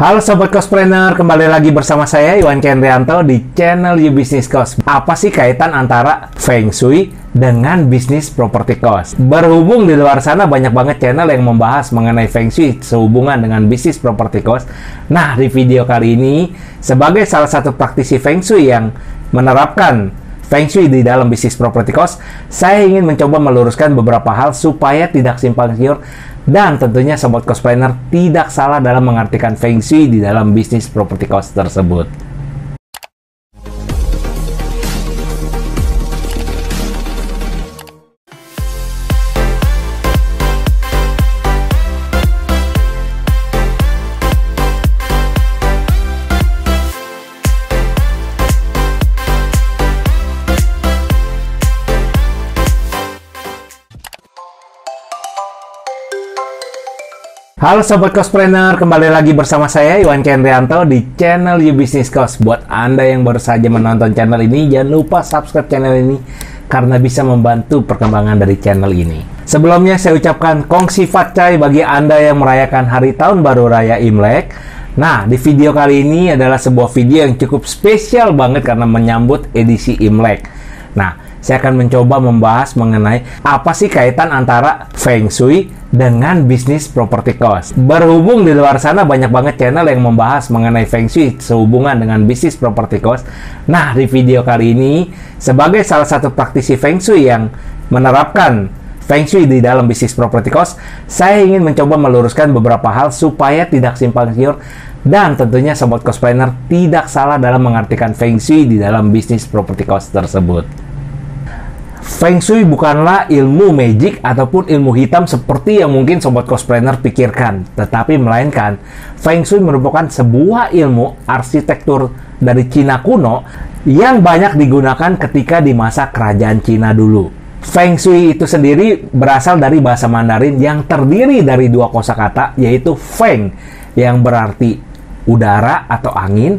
Halo Sobat Cospreneur, kembali lagi bersama saya Iwan Kendrianto di channel You Business Cost. Apa sih kaitan antara Feng Shui dengan bisnis properti cost? Berhubung di luar sana banyak banget channel yang membahas mengenai Feng Shui sehubungan dengan bisnis properti cost. Nah, di video kali ini, sebagai salah satu praktisi Feng Shui yang menerapkan Feng Shui di dalam bisnis properti cost, saya ingin mencoba meluruskan beberapa hal supaya tidak simpang siur dan tentunya Sobat Cospreneur tidak salah dalam mengartikan Feng Shui di dalam bisnis properti cost tersebut. Halo Sobat Cospreneur, kembali lagi bersama saya Iwan Kendrianto di channel You Business Cost. Buat Anda yang baru saja menonton channel ini, jangan lupa subscribe channel ini karena bisa membantu perkembangan dari channel ini. Sebelumnya saya ucapkan Kongsi Fat Chai bagi Anda yang merayakan hari tahun baru raya Imlek. Nah, di video kali ini adalah sebuah video yang cukup spesial banget karena menyambut edisi Imlek. Nah, saya akan mencoba membahas mengenai apa sih kaitan antara Feng Shui dengan bisnis properti cost. Berhubung di luar sana banyak banget channel yang membahas mengenai Feng Shui sehubungan dengan bisnis properti cost. Nah, di video kali ini, sebagai salah satu praktisi Feng Shui yang menerapkan Feng Shui di dalam bisnis properti cost, saya ingin mencoba meluruskan beberapa hal supaya tidak simpang siur dan tentunya Sobat Cospreneur tidak salah dalam mengartikan Feng Shui di dalam bisnis properti cost tersebut. Feng Shui bukanlah ilmu magic ataupun ilmu hitam seperti yang mungkin Sobat Cospreneur pikirkan, tetapi melainkan Feng Shui merupakan sebuah ilmu arsitektur dari Cina kuno yang banyak digunakan ketika di masa kerajaan Cina dulu. Feng Shui itu sendiri berasal dari bahasa Mandarin yang terdiri dari dua kosakata, yaitu Feng yang berarti udara atau angin,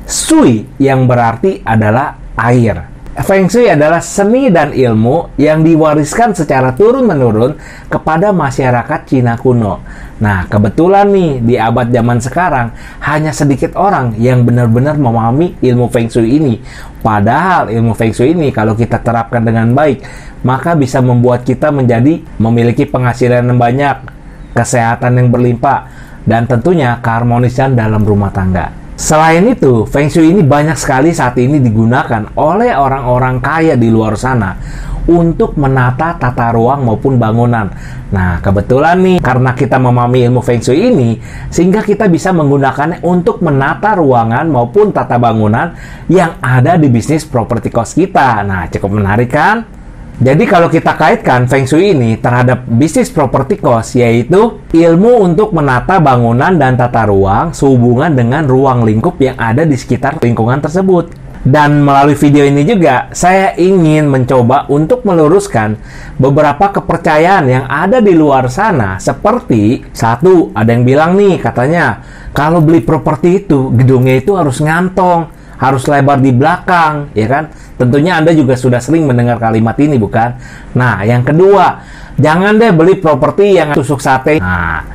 Shui yang berarti adalah air. Feng Shui adalah seni dan ilmu yang diwariskan secara turun-menurun kepada masyarakat Cina kuno. Nah, kebetulan nih, di abad zaman sekarang, hanya sedikit orang yang benar-benar memahami ilmu Feng Shui ini. Padahal ilmu Feng Shui ini, kalau kita terapkan dengan baik, maka bisa membuat kita menjadi memiliki penghasilan yang banyak, kesehatan yang berlimpah, dan tentunya keharmonisan dalam rumah tangga. Selain itu, Feng Shui ini banyak sekali saat ini digunakan oleh orang-orang kaya di luar sana untuk menata tata ruang maupun bangunan. Nah, kebetulan nih, karena kita memahami ilmu Feng Shui ini, sehingga kita bisa menggunakannya untuk menata ruangan maupun tata bangunan yang ada di bisnis properti cost kita. Nah, cukup menarik kan? Jadi kalau kita kaitkan Feng Shui ini terhadap bisnis properti cost, yaitu ilmu untuk menata bangunan dan tata ruang sehubungan dengan ruang lingkup yang ada di sekitar lingkungan tersebut. Dan melalui video ini juga, saya ingin mencoba untuk meluruskan beberapa kepercayaan yang ada di luar sana. Seperti, satu, ada yang bilang nih, katanya, kalau beli properti itu, gedungnya itu harus ngantong, harus lebar di belakang, ya kan? Tentunya Anda juga sudah sering mendengar kalimat ini, bukan? Nah, yang kedua, jangan deh beli properti yang tusuk sate. Nah,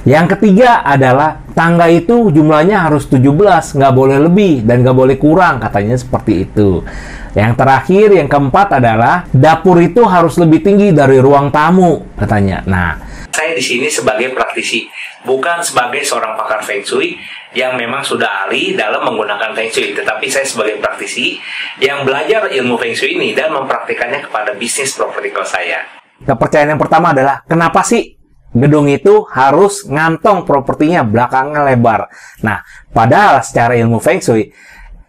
yang ketiga adalah tangga itu jumlahnya harus 17, nggak boleh lebih dan nggak boleh kurang, katanya seperti itu. Yang terakhir, yang keempat adalah dapur itu harus lebih tinggi dari ruang tamu, katanya. Nah, saya di sini sebagai praktisi, bukan sebagai seorang pakar Feng Shui yang memang sudah ahli dalam menggunakan Feng Shui, tetapi saya sebagai praktisi yang belajar ilmu Feng Shui ini dan mempraktikannya kepada bisnis properti cost saya. Kepercayaan yang pertama adalah, kenapa sih gedung itu harus ngantong propertinya belakangnya lebar? Nah, padahal secara ilmu Feng Shui,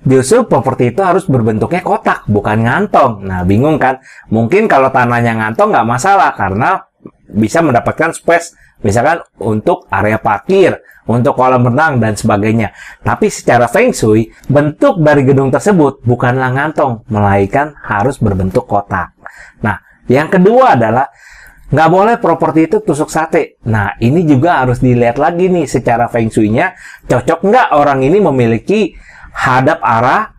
justru properti itu harus berbentuknya kotak, bukan ngantong. Nah, bingung kan? Mungkin kalau tanahnya ngantong nggak masalah, karena bisa mendapatkan space, misalkan untuk area parkir, untuk kolam renang, dan sebagainya. Tapi secara Feng Shui, bentuk dari gedung tersebut bukanlah ngantong, melainkan harus berbentuk kotak. Nah, yang kedua adalah, nggak boleh properti itu tusuk sate. Nah, ini juga harus dilihat lagi nih, secara Feng Shui-nya, cocok nggak orang ini memiliki hadap arah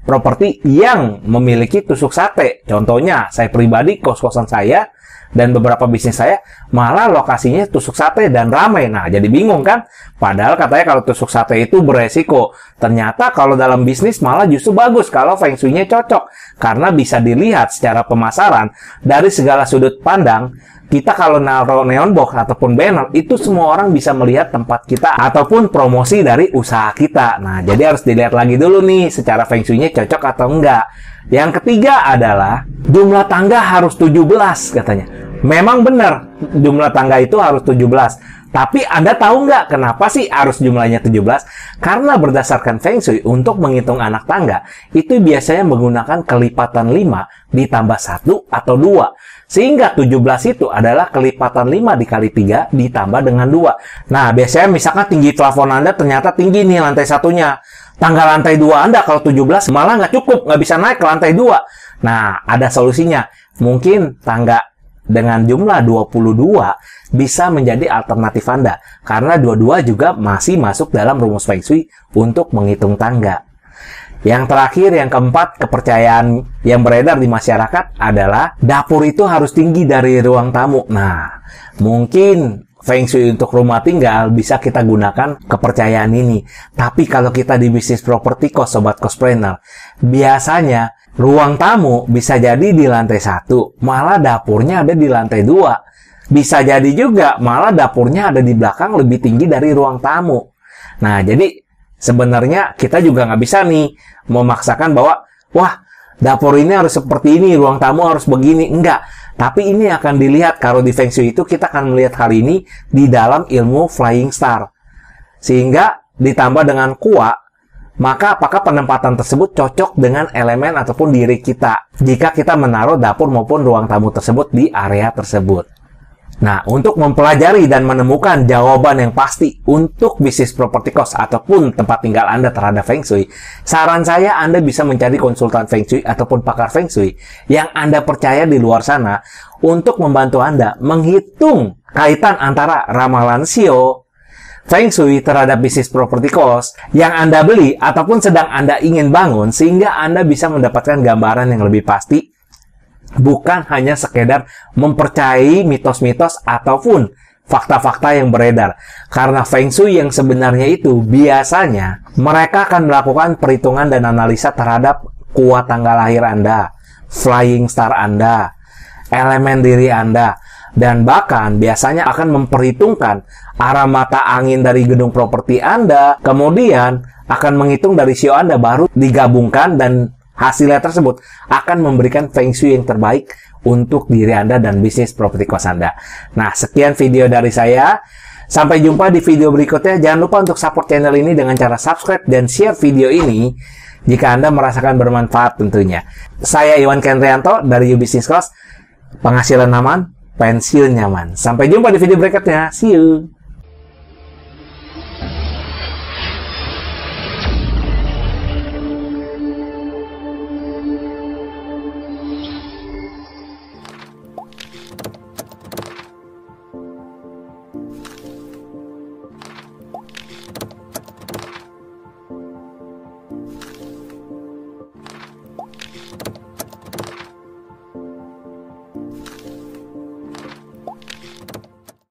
properti yang memiliki tusuk sate. Contohnya, saya pribadi, kos-kosan saya dan beberapa bisnis saya malah lokasinya tusuk sate dan ramai. Nah, jadi bingung kan? Padahal katanya kalau tusuk sate itu beresiko. Ternyata kalau dalam bisnis malah justru bagus kalau feng shui-nya cocok. Karena bisa dilihat secara pemasaran dari segala sudut pandang. Kita kalau naruh neon box ataupun banner, itu semua orang bisa melihat tempat kita ataupun promosi dari usaha kita. Nah, jadi harus dilihat lagi dulu nih secara feng shui-nya cocok atau enggak. Yang ketiga adalah jumlah tangga harus 17 katanya. Memang benar jumlah tangga itu harus 17. Tapi Anda tahu nggak kenapa sih harus jumlahnya 17? Karena berdasarkan Feng Shui untuk menghitung anak tangga, itu biasanya menggunakan kelipatan 5 ditambah 1 atau 2. Sehingga 17 itu adalah kelipatan 5 dikali 3 ditambah dengan 2. Nah, biasanya misalkan tinggi plafon Anda ternyata tinggi nih lantai satunya. Tangga lantai 2 Anda kalau 17 malah nggak cukup, nggak bisa naik ke lantai 2. Nah, ada solusinya. Mungkin tangga dengan jumlah 22 bisa menjadi alternatif Anda. Karena 22 juga masih masuk dalam rumus Feng Shui untuk menghitung tangga. Yang terakhir, yang keempat, kepercayaan yang beredar di masyarakat adalah dapur itu harus tinggi dari ruang tamu. Nah, mungkin Feng Shui untuk rumah tinggal bisa kita gunakan kepercayaan ini. Tapi kalau kita di bisnis properti kos, sobat cospreneur, biasanya ruang tamu bisa jadi di lantai 1, malah dapurnya ada di lantai 2. Bisa jadi juga malah dapurnya ada di belakang lebih tinggi dari ruang tamu. Nah, jadi sebenarnya kita juga nggak bisa nih memaksakan bahwa, wah, dapur ini harus seperti ini, ruang tamu harus begini. Enggak. Tapi ini akan dilihat, kalau di Feng Shui itu kita akan melihat hal ini di dalam ilmu Flying Star. Sehingga ditambah dengan Kua, maka apakah penempatan tersebut cocok dengan elemen ataupun diri kita jika kita menaruh dapur maupun ruang tamu tersebut di area tersebut. Nah, untuk mempelajari dan menemukan jawaban yang pasti untuk bisnis properti kos ataupun tempat tinggal Anda terhadap Feng Shui, saran saya Anda bisa mencari konsultan Feng Shui ataupun pakar Feng Shui yang Anda percaya di luar sana untuk membantu Anda menghitung kaitan antara ramalan Shio, Feng Shui terhadap bisnis properti kos yang Anda beli ataupun sedang Anda ingin bangun, sehingga Anda bisa mendapatkan gambaran yang lebih pasti, bukan hanya sekedar mempercayai mitos-mitos ataupun fakta-fakta yang beredar. Karena Feng Shui yang sebenarnya itu biasanya mereka akan melakukan perhitungan dan analisa terhadap kuat tanggal lahir Anda, Flying Star Anda, elemen diri Anda, dan bahkan biasanya akan memperhitungkan arah mata angin dari gedung properti Anda, kemudian akan menghitung dari Shio Anda, baru digabungkan dan hasilnya tersebut akan memberikan Feng Shui yang terbaik untuk diri Anda dan bisnis properti kos Anda. Nah, sekian video dari saya. Sampai jumpa di video berikutnya. Jangan lupa untuk support channel ini dengan cara subscribe dan share video ini jika Anda merasakan bermanfaat tentunya. Saya Iwan Kendrianto dari YouBusiness Coach. Penghasilan aman, pensiun nyaman. Sampai jumpa di video berikutnya. See you!